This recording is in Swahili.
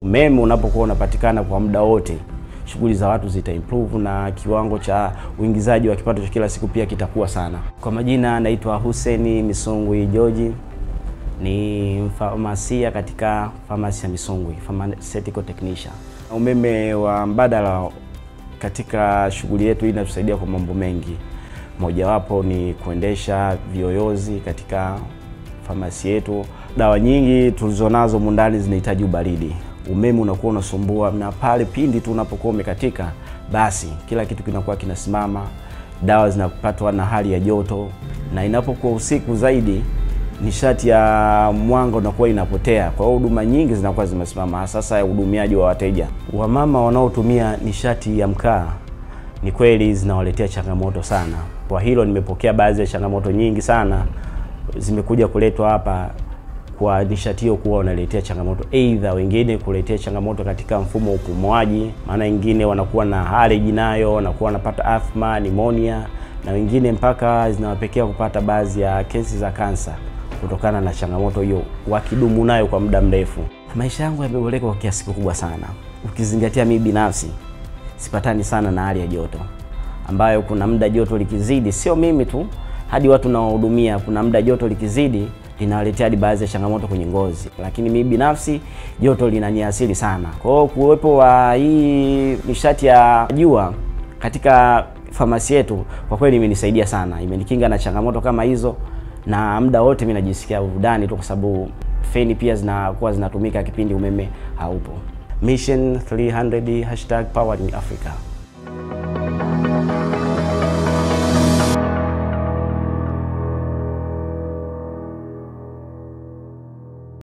Umeme unapokuwa unapatikana kwa muda wote, shughuli za watu zita improve na kiwango cha uingizaji wa kipato cha kila siku pia kitakuwa sana. Kwa majina naitwa Hussein Misungwi George, ni mfamasia katika famasi ya Misungwi, pharmaceutical technician. Umeme wa mbadala katika shughuli yetu hii inatusaidia kwa mambo mengi. Mojawapo ni kuendesha viyoyozi katika famasi yetu. Dawa nyingi tulizonazo mundani zinahitaji ubaridi. Umeme unakuwa unasumbua, na pale pindi tu unapokuwa umekatika, basi kila kitu kinakuwa kinasimama. Dawa zinapatwa na hali ya joto, na inapokuwa usiku zaidi nishati ya mwanga unakuwa inapotea. Kwa hiyo huduma nyingi zinakuwa zimesimama, sasa ya uhudumiaji wa wateja. Wamama wanaotumia nishati ya mkaa ni kweli zinawaletea changamoto sana. Kwa hilo nimepokea baadhi ya changamoto nyingi sana zimekuja kuletwa hapa kwa nishati hiyo kuwa wanaletea changamoto. Aidha wengine kuletea changamoto katika mfumo wa upumuaji, maana wengine wanakuwa na allergy nayo, wanakuwa wanapata asthma, pneumonia, na wengine mpaka zinawapelekea kupata baadhi ya kesi za kansa kutokana na changamoto hiyo wakidumu nayo kwa muda mrefu. Maisha yangu yameboreka kwa kiasi kikubwa sana. Ukizingatia mimi binafsi sipatani sana na hali ya joto, ambayo kuna muda joto likizidi, sio mimi tu, hadi watu naohudumia, kuna muda joto likizidi linawaletea hadi baadhi ya changamoto kwenye ngozi. Lakini mimi binafsi joto linaniasili sana. Kwa hiyo kuwepo wa hii nishati ya jua katika famasi yetu kwa kweli imenisaidia sana. Imenikinga na changamoto kama hizo, na muda wote mimi najisikia burudani tu kwa sababu feni pia zinakuwa zinatumika kipindi umeme haupo. Mission 300 #Powering Africa.